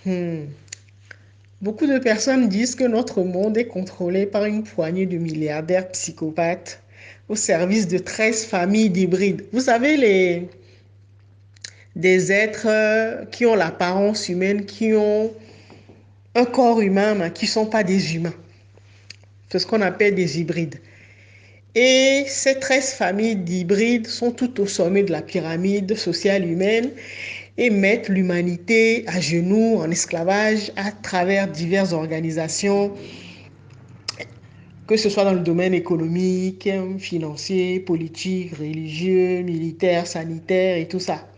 Hmm. Beaucoup de personnes disent que notre monde est contrôlé par une poignée de milliardaires psychopathes au service de 13 familles d'hybrides. Vous savez, des êtres qui ont l'apparence humaine, qui ont un corps humain, mais qui ne sont pas des humains. C'est ce qu'on appelle des hybrides. Et ces 13 familles d'hybrides sont tout au sommet de la pyramide sociale humaine et mettent l'humanité à genoux, en esclavage, à travers diverses organisations, que ce soit dans le domaine économique, financier, politique, religieux, militaire, sanitaire et tout ça.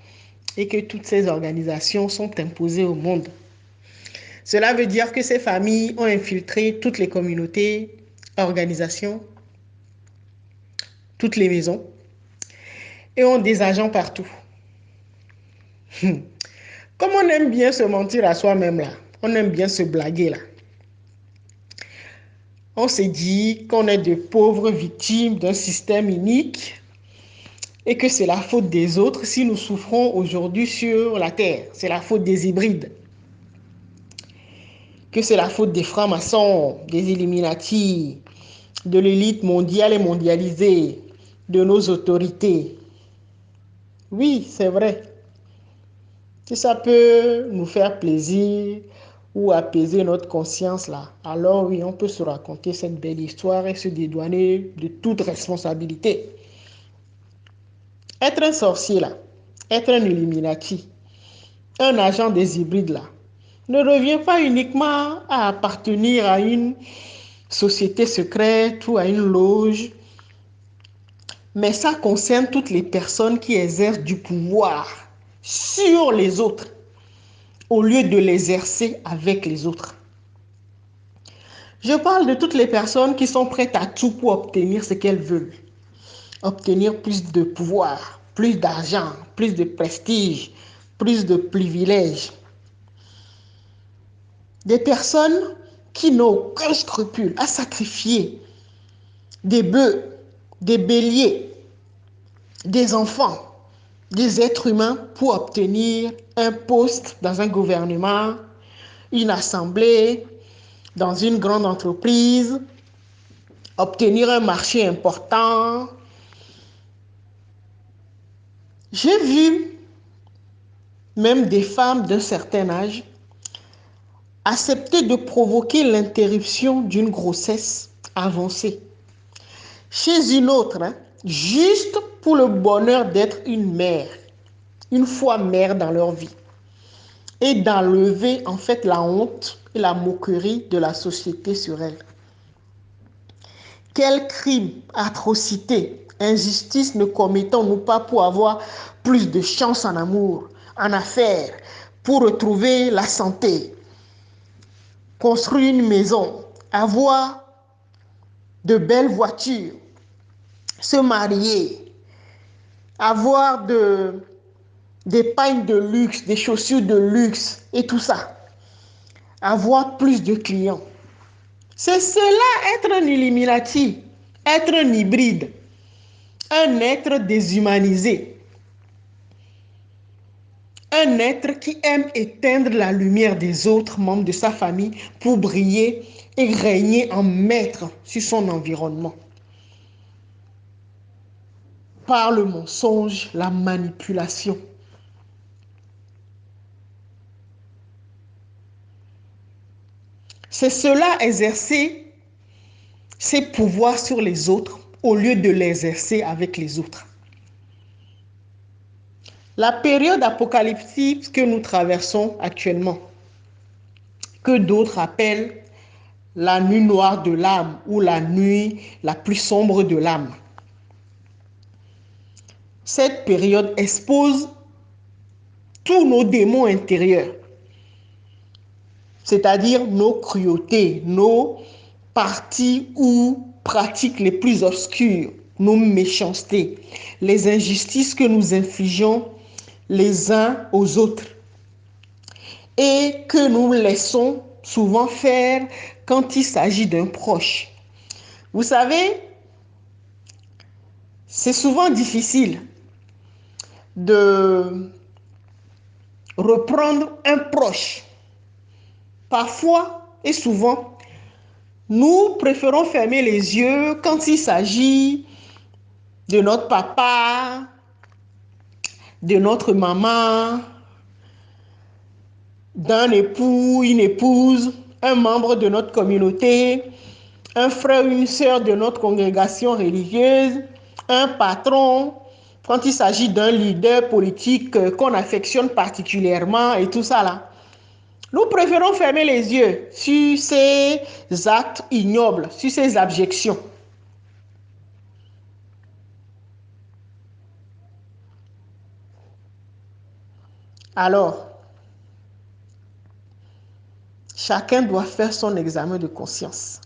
Et que toutes ces organisations sont imposées au monde. Cela veut dire que ces familles ont infiltré toutes les communautés, organisations, toutes les maisons et ont des agents partout. Comme on aime bien se mentir à soi-même là, on aime bien se blaguer là. On s'est dit qu'on est de pauvres victimes d'un système inique et que c'est la faute des autres si nous souffrons aujourd'hui sur la terre. C'est la faute des hybrides. Que c'est la faute des francs-maçons, des Illuminati, de l'élite mondiale et mondialisée, de nos autorités. Oui, c'est vrai. Si ça peut nous faire plaisir ou apaiser notre conscience là, alors oui, on peut se raconter cette belle histoire et se dédouaner de toute responsabilité. Être un sorcier là, être un Illuminati, un agent des hybrides là, ne revient pas uniquement à appartenir à une société secrète ou à une loge, mais ça concerne toutes les personnes qui exercent du pouvoir sur les autres au lieu de l'exercer avec les autres. Je parle de toutes les personnes qui sont prêtes à tout pour obtenir ce qu'elles veulent. Obtenir plus de pouvoir, plus d'argent, plus de prestige, plus de privilèges. Des personnes qui n'ont aucun scrupule à sacrifier des bœufs, des béliers, des enfants, des êtres humains pour obtenir un poste dans un gouvernement, une assemblée, dans une grande entreprise, obtenir un marché important. J'ai vu même des femmes d'un certain âge accepter de provoquer l'interruption d'une grossesse avancée chez une autre, juste pour le bonheur d'être une mère, une fois mère dans leur vie, et d'enlever en fait la honte et la moquerie de la société sur elles. Quel crime, atrocité, injustice ne commettons-nous pas pour avoir plus de chance en amour, en affaires, pour retrouver la santé, construire une maison, avoir de belles voitures, se marier, avoir des pagnes de luxe, des chaussures de luxe et tout ça. Avoir plus de clients. C'est cela être un Illuminati, être un hybride, un être déshumanisé, un être qui aime éteindre la lumière des autres membres de sa famille pour briller et régner en maître sur son environnement. Par le mensonge, la manipulation. C'est cela exercer ses pouvoirs sur les autres au lieu de l'exercer avec les autres. La période apocalyptique que nous traversons actuellement, que d'autres appellent la nuit noire de l'âme ou la nuit la plus sombre de l'âme, cette période expose tous nos démons intérieurs, c'est-à-dire nos cruautés, nos parties ou pratiques les plus obscures, nos méchancetés, les injustices que nous infligeons les uns aux autres et que nous laissons souvent faire quand il s'agit d'un proche. Vous savez, c'est souvent difficile de reprendre un proche Parfois et souvent, nous préférons fermer les yeux quand il s'agit de notre papa, de notre maman, d'un époux, une épouse, un membre de notre communauté, un frère ou une sœur de notre congrégation religieuse, un patron, quand il s'agit d'un leader politique qu'on affectionne particulièrement et tout ça là. Nous préférons fermer les yeux sur ces actes ignobles, sur ces abjections. Alors, chacun doit faire son examen de conscience.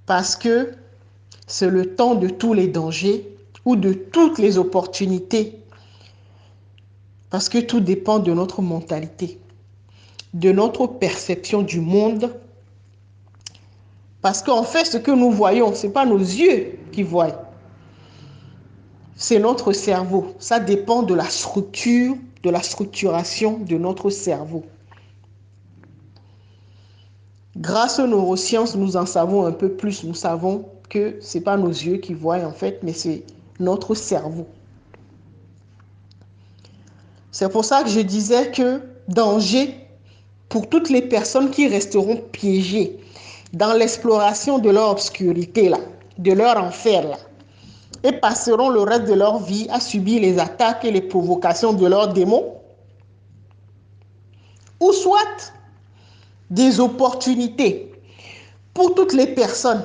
Parce que c'est le temps de tous les dangers ou de toutes les opportunités. Parce que tout dépend de notre mentalité, de notre perception du monde. Parce qu'en fait, ce que nous voyons, ce n'est pas nos yeux qui voient. C'est notre cerveau. Ça dépend de la structure, de la structuration de notre cerveau. Grâce aux neurosciences, nous en savons un peu plus. Nous savons que ce n'est pas nos yeux qui voient en fait, mais c'est notre cerveau. C'est pour ça que je disais que danger pour toutes les personnes qui resteront piégées dans l'exploration de leur obscurité, là, de leur enfer, là, et passeront le reste de leur vie à subir les attaques et les provocations de leurs démons, ou soit des opportunités pour toutes les personnes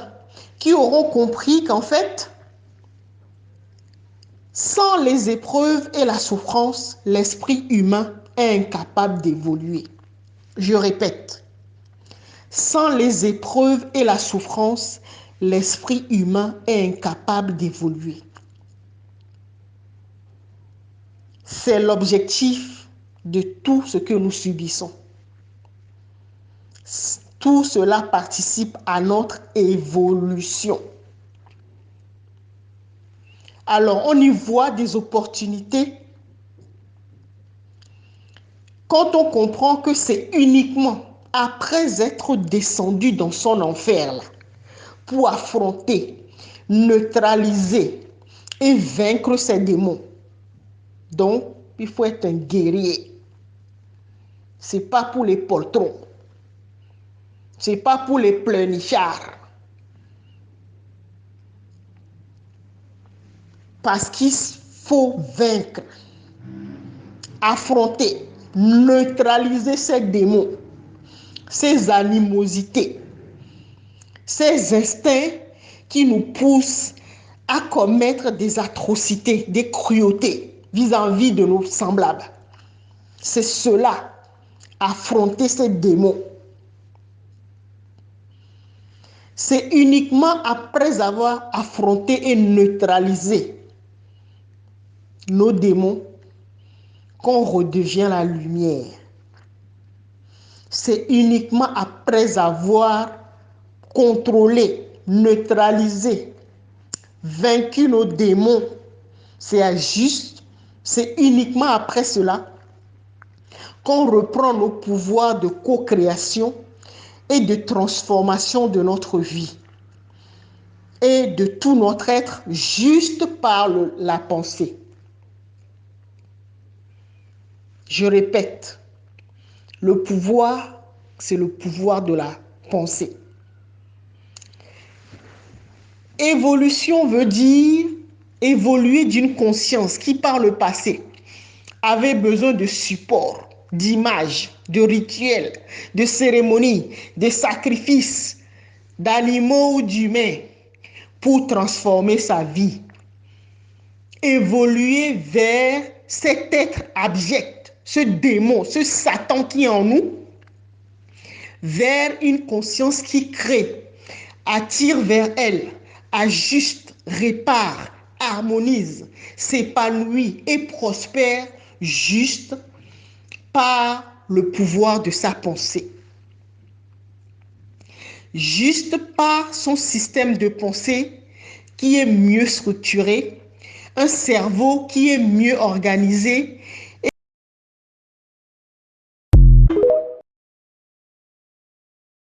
qui auront compris qu'en fait, sans les épreuves et la souffrance, l'esprit humain est incapable d'évoluer. Je répète, sans les épreuves et la souffrance, l'esprit humain est incapable d'évoluer. C'est l'objectif de tout ce que nous subissons. Tout cela participe à notre évolution. Alors, on y voit des opportunités quand on comprend que c'est uniquement après être descendu dans son enfer là, pour affronter, neutraliser et vaincre ses démons. Donc, il faut être un guerrier. Ce n'est pas pour les poltrons. Ce n'est pas pour les pleurnichards. Parce qu'il faut vaincre, affronter, neutraliser ces démons, ces animosités, ces instincts qui nous poussent à commettre des atrocités, des cruautés vis-à-vis de nos semblables. C'est cela, affronter ces démons. C'est uniquement après avoir affronté et neutralisé nos démons qu'on redevient la lumière. C'est uniquement après avoir contrôlé, neutralisé, vaincu nos démons. C'est uniquement après cela qu'on reprend nos pouvoirs de co-création et de transformation de notre vie et de tout notre être juste par la pensée. Je répète, le pouvoir, c'est le pouvoir de la pensée. Évolution veut dire évoluer d'une conscience qui, par le passé, avait besoin de support, d'images, de rituels, de cérémonies, de sacrifices, d'animaux ou d'humains pour transformer sa vie. Évoluer vers cet être abject, ce démon, ce Satan qui est en nous, vers une conscience qui crée, attire vers elle, ajuste, répare, harmonise, s'épanouit et prospère juste par le pouvoir de sa pensée. Juste par son système de pensée qui est mieux structuré, un cerveau qui est mieux organisé